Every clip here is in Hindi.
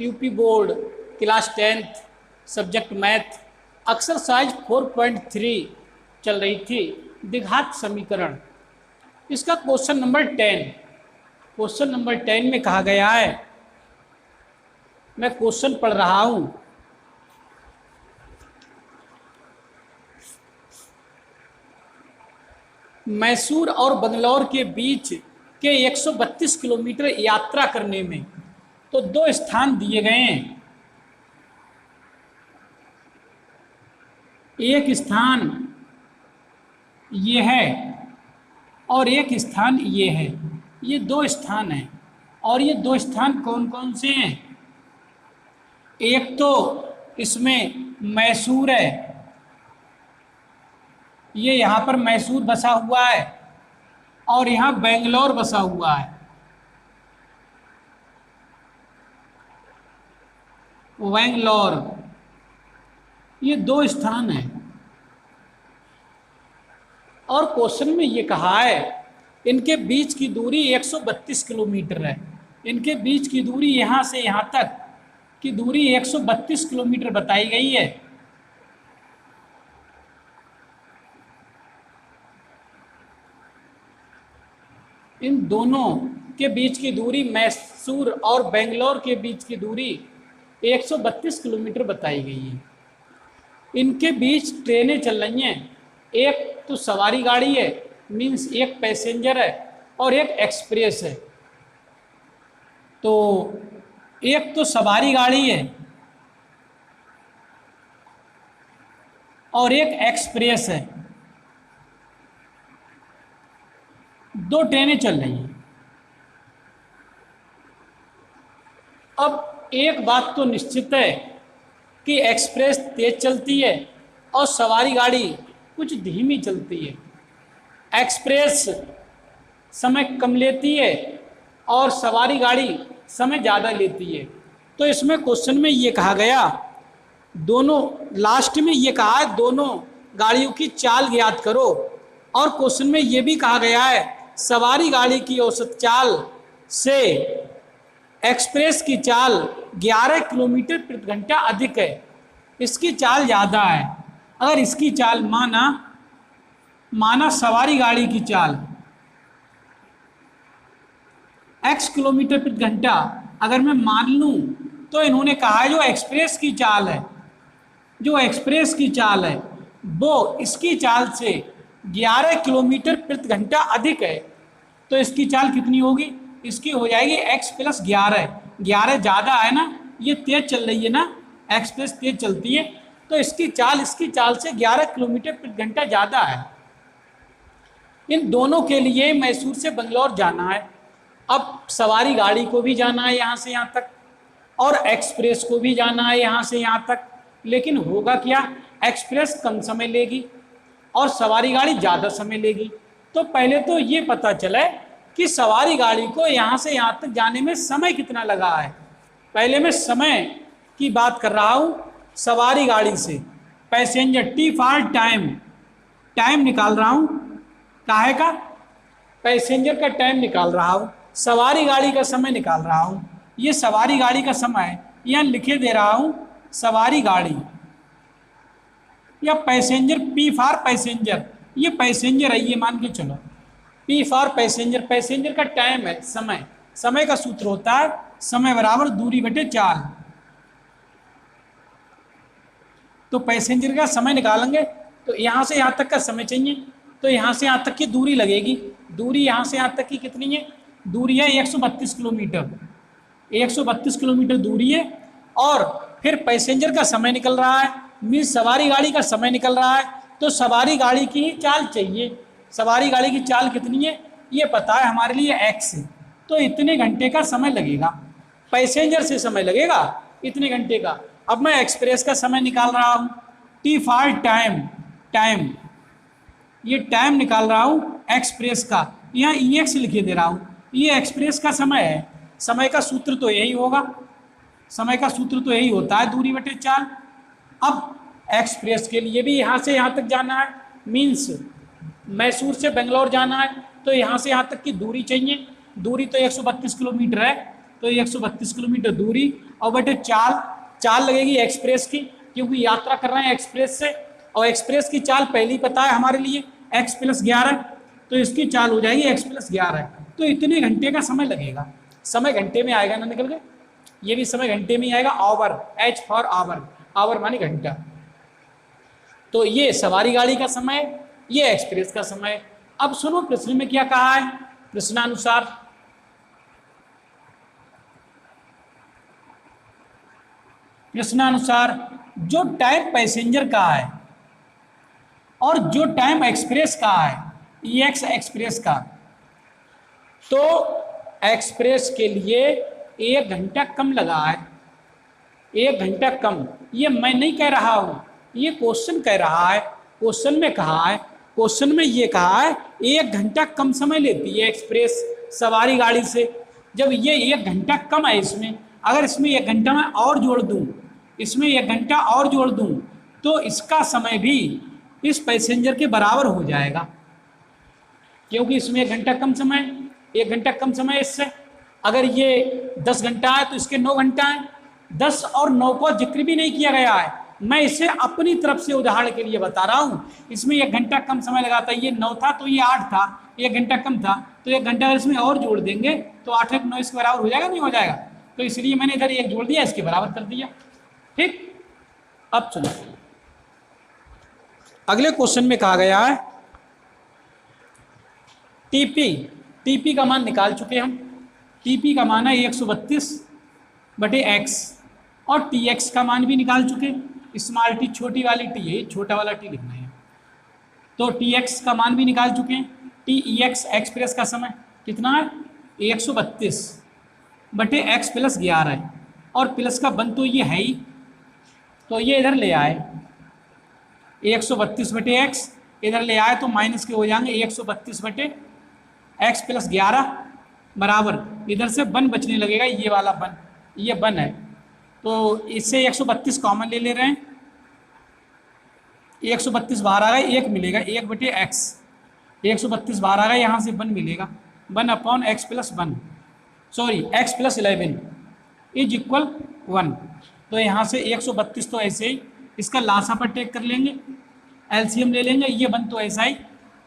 UP board class 10th subject math exercise 4.3 चल रही थी, द्विघात समीकरण। इसका क्वेश्चन नंबर 10 में कहा गया है, मैं क्वेश्चन पढ़ रहा हूं। मैसूर और बंगलौर के बीच के 132 किलोमीटर यात्रा करने में तो दो स्थान दिए गए हैं। एक स्थान ये है और एक स्थान ये है। ये दो स्थान हैं और ये दो स्थान कौन कौन से हैं? एक तो इसमें मैसूर है, ये यहाँ पर मैसूर बसा हुआ है और यहाँ बेंगलोर बसा हुआ है। बेंगलोर, ये दो स्थान हैं और क्वेश्चन में ये कहा है इनके बीच की दूरी 132 किलोमीटर है। इनके बीच की दूरी यहाँ से यहाँ तक की दूरी 132 किलोमीटर बताई गई है। इन दोनों के बीच की दूरी, मैसूर और बेंगलोर के बीच की दूरी 132 किलोमीटर बताई गई है। इनके बीच ट्रेनें चल रही हैं, एक तो सवारी गाड़ी है, मीन्स एक पैसेंजर है और एक एक्सप्रेस है। तो एक तो सवारी गाड़ी है और एक एक्सप्रेस है, दो ट्रेनें चल रही हैं। अब एक बात तो निश्चित है कि एक्सप्रेस तेज चलती है और सवारी गाड़ी कुछ धीमी चलती है। एक्सप्रेस समय कम लेती है और सवारी गाड़ी समय ज़्यादा लेती है। तो इसमें क्वेश्चन में ये कहा गया, दोनों लास्ट में ये कहा है दोनों गाड़ियों की चाल ज्ञात करो। और क्वेश्चन में ये भी कहा गया है सवारी गाड़ी की औसत चाल से एक्सप्रेस की चाल 11 किलोमीटर प्रति घंटा अधिक है। इसकी चाल ज़्यादा है। अगर इसकी चाल माना सवारी गाड़ी की चाल x किलोमीटर प्रति घंटा अगर मैं मान लूँ, तो इन्होंने कहा है जो एक्सप्रेस की चाल है वो इसकी चाल से 11 किलोमीटर प्रति घंटा अधिक है। तो इसकी चाल कितनी होगी? इसकी हो जाएगी x + 11। 11 ज़्यादा है ना, ये तेज चल रही है ना, एक्सप्रेस तेज चलती है, तो इसकी चाल से 11 किलोमीटर प्रति घंटा ज़्यादा है। इन दोनों के लिए मैसूर से बंगलौर जाना है। अब सवारी गाड़ी को भी जाना है यहाँ से यहाँ तक और एक्सप्रेस को भी जाना है यहाँ से यहाँ तक। लेकिन होगा क्या, एक्सप्रेस कम समय लेगी और सवारी गाड़ी ज़्यादा समय लेगी। तो पहले तो ये पता चले कि सवारी गाड़ी को यहाँ से यहाँ तक जाने में समय कितना लगा है। पहले मैं समय की बात कर रहा हूँ सवारी गाड़ी से। पैसेंजर टी फॉर टाइम निकाल रहा हूँ, काहे का? पैसेंजर का टाइम निकाल रहा हूँ, सवारी गाड़ी का समय निकाल रहा हूँ। ये सवारी गाड़ी का समय यहाँ लिखे दे रहा हूँ, सवारी गाड़ी या पैसेंजर, पी फॉर पैसेंजर, ये पैसेंजर है, ये मान के चलो। पी फॉर पैसेंजर, पैसेंजर का टाइम है, समय का सूत्र होता है समय बराबर दूरी बटे चाल। तो पैसेंजर का समय निकालेंगे तो यहाँ से यहाँ तक का समय चाहिए, तो यहाँ से यहाँ तक की दूरी लगेगी। दूरी यहाँ से यहाँ तक की कितनी है? दूरी है 132 किलोमीटर। 132 किलोमीटर दूरी है और फिर पैसेंजर का समय निकल रहा है, मीन्स सवारी गाड़ी का समय निकल रहा है। तो सवारी गाड़ी की ही चाल चाहिए। सवारी गाड़ी की चाल कितनी है ये पता है हमारे लिए, x है, तो इतने घंटे का समय लगेगा। पैसेंजर से समय लगेगा इतने घंटे का। अब मैं एक्सप्रेस का समय निकाल रहा हूँ, टी फॉर टाइम, ये टाइम निकाल रहा हूँ एक्सप्रेस का, यहाँ EX लिखे दे रहा हूँ। ये एक्सप्रेस का समय है। समय का सूत्र तो यही होगा, समय का सूत्र तो यही होता है दूरी बटे चाल। अब एक्सप्रेस के लिए भी यहाँ से यहाँ तक जाना है, मीन्स मैसूर से बेंगलोर जाना है, तो यहाँ से यहाँ तक की दूरी चाहिए। दूरी तो 132 किलोमीटर है, तो 132 किलोमीटर दूरी और बटे चाल लगेगी एक्सप्रेस की, क्योंकि यात्रा कर रहे हैं एक्सप्रेस से, और एक्सप्रेस की चाल पहले ही पता है हमारे लिए x + 11, तो इसकी चाल हो जाएगी x + 11। तो इतने घंटे का समय लगेगा। समय घंटे में आएगा ना निकल के, ये भी समय घंटे में ही आएगा। Hour, H for hour, hour माने घंटा। तो ये सवारी गाड़ी का समय, ये एक्सप्रेस का समय। अब सुनो प्रश्न में क्या कहा है। प्रश्नानुसार जो टाइम पैसेंजर का है और जो टाइम एक्सप्रेस का है, EX एक्सप्रेस का, तो एक्सप्रेस के लिए 1 घंटा कम लगा है, 1 घंटा कम। ये मैं नहीं कह रहा हूं, ये क्वेश्चन कह रहा है। क्वेश्चन में कहा है, क्वेश्चन में ये कहा है 1 घंटा कम समय लेती है एक्सप्रेस सवारी गाड़ी से। जब ये 1 घंटा कम है इसमें, अगर इसमें 1 घंटा मैं और जोड़ दूं, इसमें 1 घंटा और जोड़ दूं, तो इसका समय भी इस पैसेंजर के बराबर हो जाएगा, क्योंकि इसमें 1 घंटा कम समय, 1 घंटा कम समय इससे। अगर ये 10 घंटा है तो इसके 9 घंटा है। 10 और 9 को जिक्र भी नहीं किया गया है, मैं इसे अपनी तरफ से उदाहरण के लिए बता रहा हूँ। इसमें 1 घंटा कम समय लगाता है, ये 9 था तो ये 8 था, 1 घंटा कम था, तो 1 घंटा अगर इसमें और जोड़ देंगे तो 8 1 9 इसके बराबर हो जाएगा, नहीं हो जाएगा? तो इसलिए मैंने इधर 1 जोड़ दिया, इसके बराबर कर दिया। ठीक, अब सुनो, अगले क्वेश्चन में कहा गया है टीपी का मान निकाल चुके हम। टीपी का मान है 132/x, और टीएक्स का मान भी निकाल चुके। स्मॉल टी छोटी वाली टी है, छोटा वाला टी लिखना है। तो टीएक्स का मान भी निकाल चुके हैं। टीईएक्स एक्सप्रेस का समय कितना है? 132/x + 11 है, और प्लस का बन तो ये है ही, तो ये इधर ले आए 132/x, इधर ले आए तो माइनस के हो जाएंगे 132/x + 11 बराबर, इधर से बन बचने लगेगा, ये वाला बन, ये बन है, तो इससे 132 कॉमन ले ले रहे हैं। 132 बाहर आ गया, 1 मिलेगा 1/x, 132 बाहर आ गया, यहाँ से 1 मिलेगा, 1/x + 1, सॉरी x + 11 = 1। तो यहाँ से 132 तो ऐसे ही, इसका लासा पर टेक कर लेंगे, एलसीएम ले लेंगे, ये 1 तो ऐसा ही,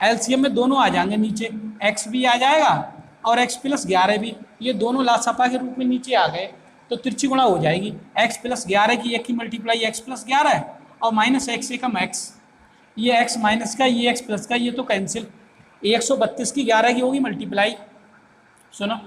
एलसीएम में दोनों आ जाएंगे नीचे, x भी आ जाएगा और x + 11 भी, ये दोनों लासापा के रूप में नीचे आ गए, तो तिरछी गुणा हो जाएगी। x + 11 की 1 की मल्टीप्लाई x + 11 है, और -x से कम x, ये x माइनस का, ये x प्लस का, ये तो कैंसिल। 132 की 11 की होगी मल्टीप्लाई, सुनो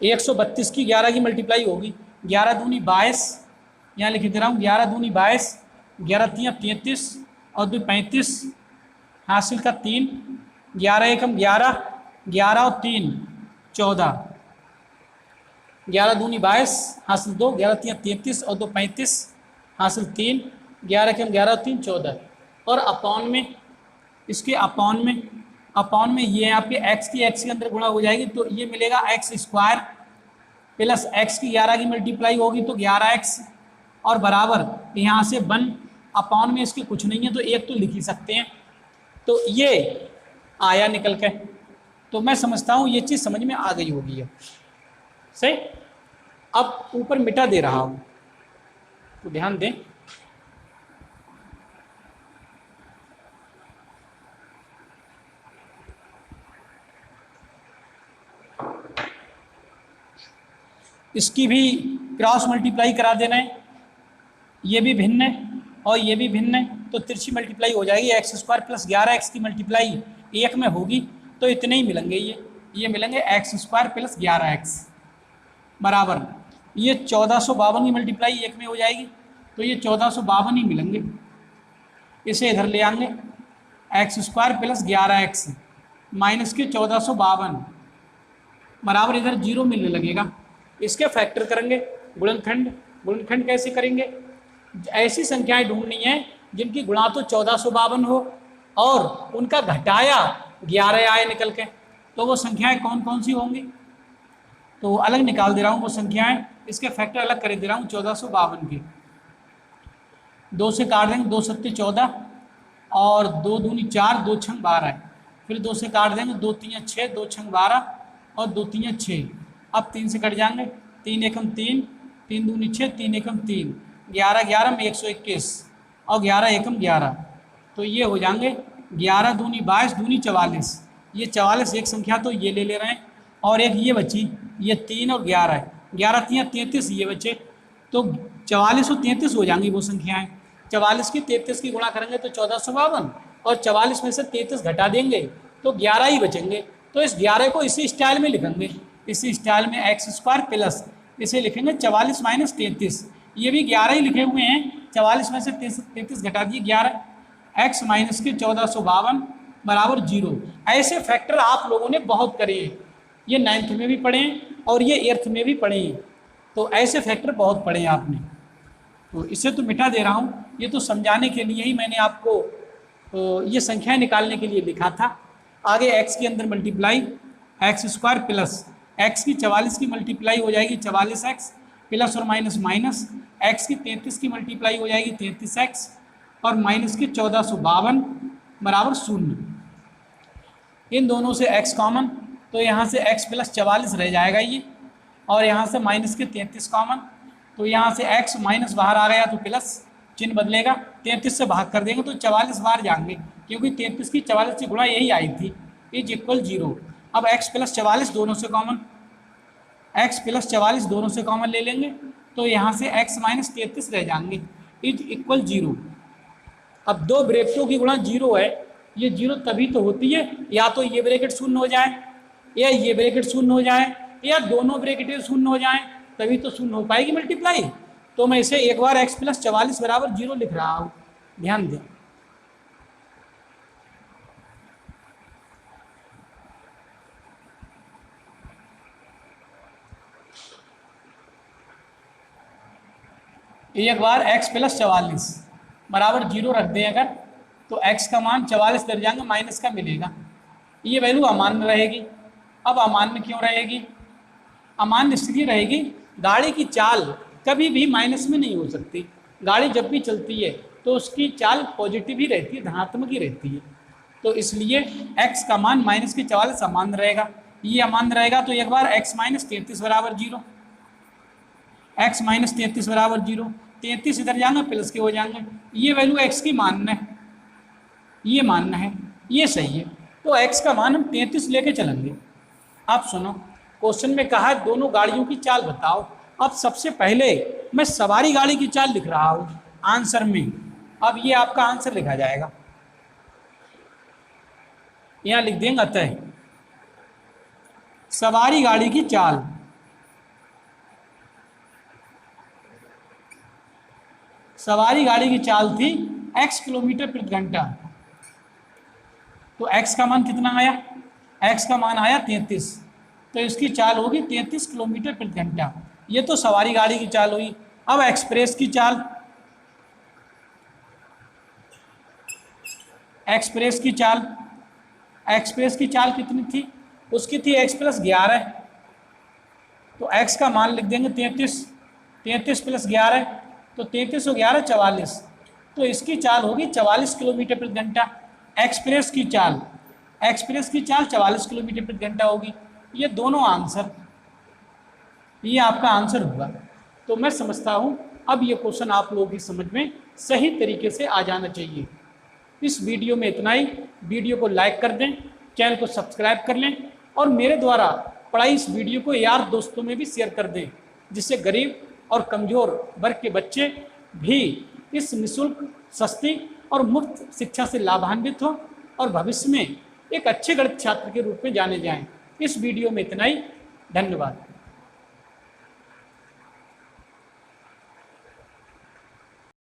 132 की 11 की मल्टीप्लाई होगी, 11 दूनी 22, यहाँ लिख दे रहा हूँ 11 दूनी 22, 11 तियाँ 33 और 2 35, हासिल का 3, 11 एकम 11, 11 और 3 14, 11 दूनी 22 हासिल 2, 11 तियाँ 33 और 2 35 हासिल 3, 11 एकम 11 और 3 14, और अपॉन में, इसके अपॉन में ये आपके x की x के अंदर गुणा हो जाएगी, तो ये मिलेगा x² प्लस x की 11 की मल्टीप्लाई होगी तो 11x, और बराबर यहाँ से 1, अपॉन में इसके कुछ नहीं है तो 1 तो लिख ही सकते हैं, तो ये आया निकल के। तो मैं समझता हूँ ये चीज़ समझ में आ गई होगी अब सही। अब ऊपर मिटा दे रहा हूँ तो ध्यान दें, इसकी भी क्रॉस मल्टीप्लाई करा देना है, ये भी भिन्न है और ये भी भिन्न है, तो तिरछी मल्टीप्लाई हो जाएगी, x² + 11x की मल्टीप्लाई 1 में होगी, तो इतने ही मिलेंगे, ये मिलेंगे x² + 11x बराबर, ये 1452 की मल्टीप्लाई 1 में हो जाएगी, तो ये 1452 ही मिलेंगे। इसे इधर ले आएंगे, x² + 11x माइनस के 1452 बराबर, इधर 0 मिलने लगेगा। इसके फैक्टर करेंगे, गुणनखंड कैसे करेंगे? ऐसी संख्याएं ढूंढनी है जिनकी गुणा तो 1452 हो और उनका घटाया 11 आए निकल के, तो वो संख्याएं कौन कौन सी होंगी? तो अलग निकाल दे रहा हूँ वो संख्याएं, इसके फैक्टर अलग कर दे रहा हूँ 1452 के। 2 से काट देंगे, 2 सत्ते 14 और 2 दूनी 4, 2 छंग 12 है, फिर 2 से काट देंगे, 2 तियाँ 6, 2 छंग 12 और 2 तियाँ 6। अब 3 से कट जाएंगे, 3 एकम 3, 3 दूनी 6, 3 एकम 3, 11 11 में 121 और 11 एकम 11, तो ये हो जाएंगे 11 दूनी 22 दूनी 44। ये 44 एक संख्या तो ये ले रहे हैं, और एक ये बची, ये 3 और 11 है, 11 3 33 ये बचे, तो 44 और 33 हो जाएंगी वो संख्याएं। 44 की 33 की गुणा करेंगे तो 1452, और 44 में से 33 घटा देंगे तो 11 ही बचेंगे। तो इस 11 को इसी स्टाइल में लिखेंगे, इसी स्टाइल में x² प्लस इसे लिखेंगे 44 माइनस 33, ये भी 11 ही लिखे हुए हैं, 44 में से 33 घटा दिए 11, x माइनस के 1452 बराबर 0। ऐसे फैक्टर आप लोगों ने बहुत करे हैं, ये 9th में भी पढ़े हैं और ये 8th में भी पढ़े हैं, तो ऐसे फैक्टर बहुत पढ़े हैं आपने। तो इसे तो मिटा दे रहा हूँ, ये तो समझाने के लिए ही मैंने आपको ये संख्याएं निकालने के लिए लिखा था। आगे x के अंदर मल्टीप्लाई x² प्लस x की 44 की मल्टीप्लाई हो जाएगी 44x प्लस और माइनस माइनस, x की 33 की मल्टीप्लाई हो जाएगी 33x और माइनस की 1452 बराबर 0। इन दोनों से x कॉमन, तो यहाँ से x प्लस 44 रह जाएगा ये, और यहाँ से माइनस के 33 कॉमन, तो यहाँ से x माइनस बाहर आ गया तो प्लस चिन्ह बदलेगा, 33 से भाग कर देंगे तो 44 बाहर जाएंगे, क्योंकि 33 की 44 से गुणा यही आई थी, इज इक्वल 0। अब x प्लस 44 दोनों से कॉमन, x प्लस 44 दोनों से कॉमन ले लेंगे, तो यहाँ से x माइनस 33 रह जाएंगे, इज इक्वल 0। अब दो ब्रैकेटों की गुणा 0 है, ये 0 तभी तो होती है या तो ये ब्रैकेट शून्य हो जाए, या ये ब्रैकेट शून्य हो जाए, या दोनों ब्रैकेट शून्य हो जाए, तभी तो शून्य हो पाएगी मल्टीप्लाई। तो मैं इसे एक बार x प्लस 44 बराबर 0 लिख रहा हूँ, ध्यान दें। एक बार x प्लस 44 बराबर 0 रख दें अगर, तो x का मान 44 दर जाएंगे, माइनस का मिलेगा, ये वैल्यू अमान्य रहेगी। अब अमान्य क्यों रहेगी? अमान्य इसलिए रहेगी, गाड़ी की चाल कभी भी माइनस में नहीं हो सकती, गाड़ी जब भी चलती है तो उसकी चाल पॉजिटिव ही रहती है, धनात्मक ही रहती है, तो इसलिए x का मान माइनस के 44 अमान्य रहेगा। ये अमान्य रहेगा तो एक बार x माइनस 33 बराबर 0, x माइनस 33 बराबर 0, 33 इधर जाएंगे प्लस के हो जाएंगे, ये वैल्यू x की मान्य है, ये मान्य है, ये सही है, तो x का मान हम 33 लेके चलेंगे। आप सुनो, क्वेश्चन में कहा दोनों गाड़ियों की चाल बताओ। अब सबसे पहले मैं सवारी गाड़ी की चाल लिख रहा हूँ आंसर में, अब ये आपका आंसर लिखा जाएगा, यहाँ लिख देंगे अतः सवारी गाड़ी की चाल, सवारी गाड़ी की चाल थी x किलोमीटर प्रति घंटा, तो x का मान कितना आया? x का मान आया 33, तो इसकी चाल होगी 33 किलोमीटर प्रति घंटा। ये तो सवारी गाड़ी की चाल हुई। अब एक्सप्रेस की चाल, एक्सप्रेस की चाल, एक्सप्रेस की चाल कितनी थी? उसकी थी x प्लस 11, तो x का मान लिख देंगे 33, 33 प्लस 11, तो 33 और 11 44, तो इसकी चाल होगी 44 किलोमीटर प्रति घंटा। एक्सप्रेस की चाल, एक्सप्रेस की चाल 44 किलोमीटर प्रति घंटा होगी। ये दोनों आंसर, ये आपका आंसर हुआ। तो मैं समझता हूँ अब ये क्वेश्चन आप लोगों की समझ में सही तरीके से आ जाना चाहिए। इस वीडियो में इतना ही। वीडियो को लाइक कर दें, चैनल को सब्सक्राइब कर लें और मेरे द्वारा पढ़ाई इस वीडियो को यार दोस्तों में भी शेयर कर दें, जिससे गरीब और कमज़ोर वर्ग के बच्चे भी इस निःशुल्क, सस्ती और मुफ्त शिक्षा से लाभान्वित हों और भविष्य में एक अच्छे गणित छात्र के रूप में जाने जाएं। इस वीडियो में इतना ही। धन्यवाद।